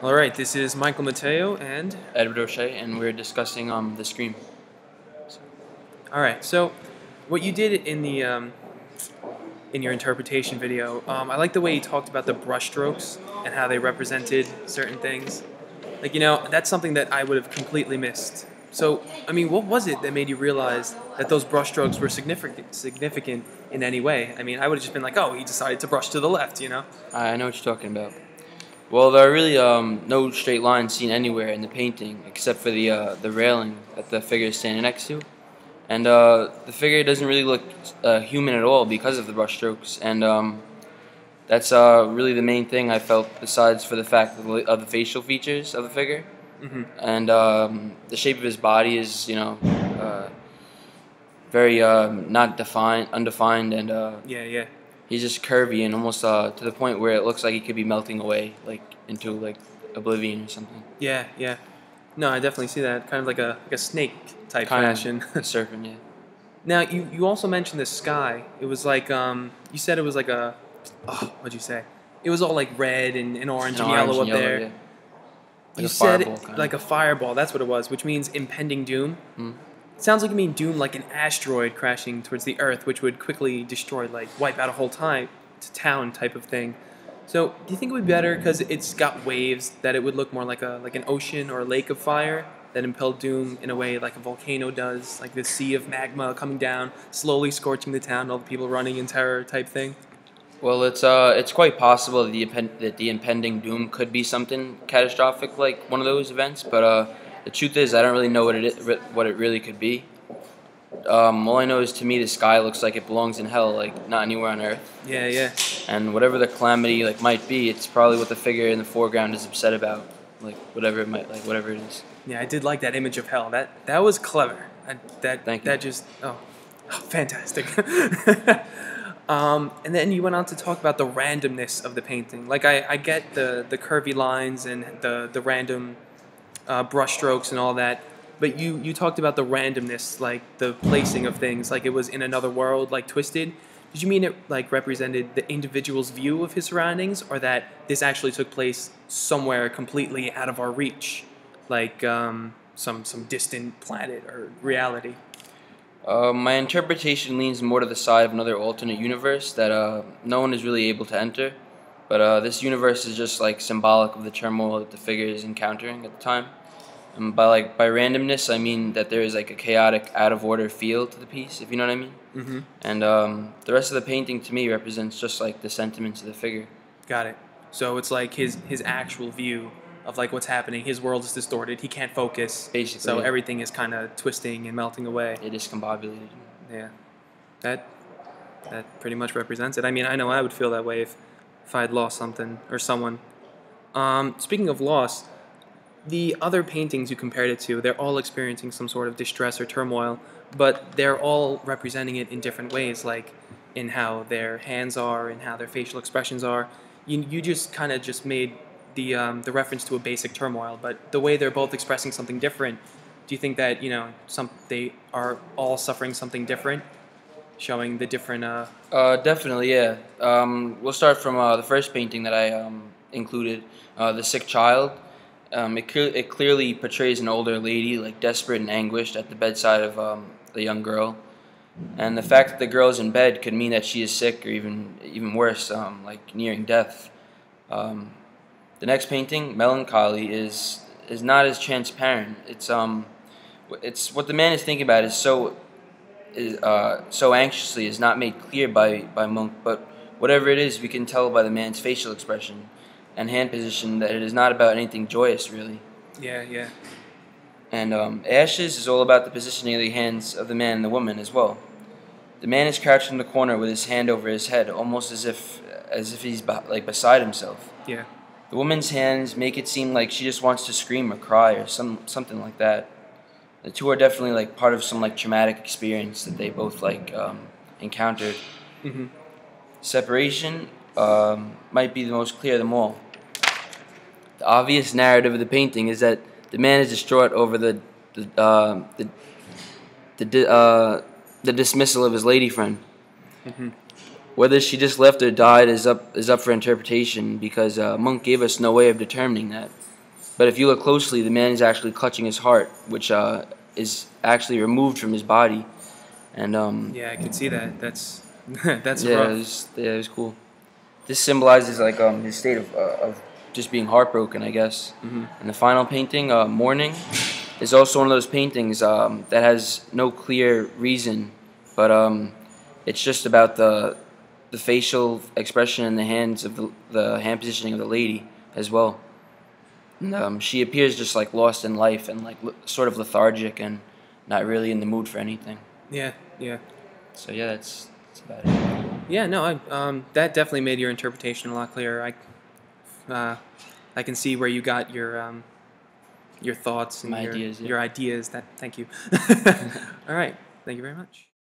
All right, this is Michael Mateo, and Edward O'Shea, and we're discussing the Scream. all right. So, what you did in your interpretation video, I like the way you talked about the brushstrokes and how they represented certain things. Like that's something that I would have completely missed. So, I mean, what was it that made you realize that those brushstrokes were significant in any way? I mean, I would have just been like, oh, he decided to brush to the left. I know what you're talking about. Well, there are really no straight lines seen anywhere in the painting except for the railing that the figure is standing next to, and the figure doesn't really look human at all because of the brushstrokes, and that's really the main thing I felt. Besides for the fact of the facial features of the figure, and the shape of his body is very not defined, undefined, and Yeah, yeah. he's just curvy and almost to the point where it looks like he could be melting away, like into like oblivion or something. Yeah, yeah. No, I definitely see that. Kind of like a snake type Kind fashion. of a serpent, yeah. Now you also mentioned the sky. It was like you said it was like a what'd you say? It was all like red and orange And and orange yellow and up yellow, there. yeah. Like You a said fireball, kind like of. a fireball. That's what it was, which means impending doom. Mm. It sounds like you mean doom like an asteroid crashing towards the Earth, which would quickly destroy, like wipe out a whole town type of thing. So, do you think it would be better because it's got waves that it would look more like an ocean or a lake of fire that impelled doom in a way like a volcano does, like this sea of magma coming down, slowly scorching the town, all the people running in terror type thing? Well, it's quite possible that the impending doom could be something catastrophic like one of those events, but the truth is I don't really know what it really could be. All I know is to me the sky looks like it belongs in hell, like not anywhere on Earth. Yeah, yeah, And whatever the calamity like might be, it's probably what the figure in the foreground is upset about, like whatever it is. yeah. I did like that image of hell. That was clever. Thank you. That just fantastic. And then you went on to talk about the randomness of the painting. Like I get the curvy lines and the random brush strokes and all that, but you talked about the randomness, like the placing of things, like it was in another world, like twisted. Did you mean it like represented the individual's view of his surroundings, or that this actually took place somewhere completely out of our reach, like some distant planet or reality? My interpretation leans more to the side of another alternate universe that no one is really able to enter, but this universe is just like symbolic of the turmoil that the figure is encountering at the time. And by randomness, I mean that there is like a chaotic, out of order feel to the piece, if you know what I mean. Mm-hmm. And the rest of the painting to me represents just like the sentiments of the figure. Got it. So it's like his actual view of like what's happening. His world is distorted. He can't focus. Basically, So yeah. everything is kind of twisting and melting away. It is discombobulated. Yeah. That that pretty much represents it. I mean, I know I would feel that way if I had lost something or someone. Speaking of loss, the other paintings you compared it to, they're all experiencing some sort of distress or turmoil, but they're all representing it in different ways, like in how their hands are and how their facial expressions are. You just kind of just made the reference to a basic turmoil, but the way they're both expressing something different. Do you think that they are all suffering something different, showing the different? Definitely, yeah. We'll start from the first painting that I included, the sick child. It clearly portrays an older lady, like desperate and anguished, at the bedside of the young girl. And the fact that the girl is in bed could mean that she is sick, or even worse, like nearing death. The next painting, Melancholy, is not as transparent. It's what the man is thinking about so anxiously is not made clear by Monk, but whatever it is, we can tell by the man's facial expression and hand position that it is not about anything joyous, really. Yeah, yeah, And Ashes is all about the positioning of the hands of the man and the woman as well. The man is crouched in the corner with his hand over his head, almost as if he's like beside himself. yeah. The woman's hands make it seem like she just wants to scream or cry or something like that. The two are definitely like part of some like traumatic experience that they both like encountered. Hmm. Separation might be the most clear of them all. The obvious narrative of the painting is that the man is distraught over the dismissal of his lady friend. Hmm. Whether she just left or died is up for interpretation because Monk gave us no way of determining that. But if you look closely, the man is actually clutching his heart, which is actually removed from his body. And Yeah, I can see that. That's that's yeah, rough. it was cool. This symbolizes like his state of just being heartbroken, I guess. Hmm. And the final painting, Morning, is also one of those paintings that has no clear reason, but it's just about the facial expression in the hands of the hand positioning of the lady as well. And she appears just like lost in life and like sort of lethargic and not really in the mood for anything. Yeah, yeah, So yeah, that's about it. yeah. No, that definitely made your interpretation a lot clearer. I can see where you got your thoughts and My ideas, yeah. your ideas. That thank you. All right, thank you very much.